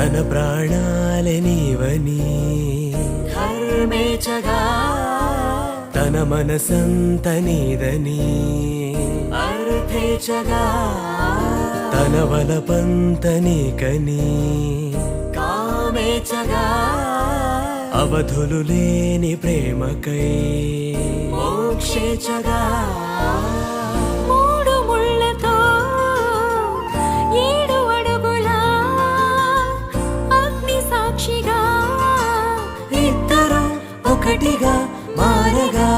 తన ప్రాణాలే నీవని ధర్మేచగా తన మనసంత నీదని అర్థేచగా తన వలపంత నీకని కామేచగా అవధులు లేని ప్రేమకై మోక్షేచగా మూడు ముళ్ళతో 7 అడుగుల అగ్ని సాక్షిగా ఇద్దరు ఒకటిగా మారగా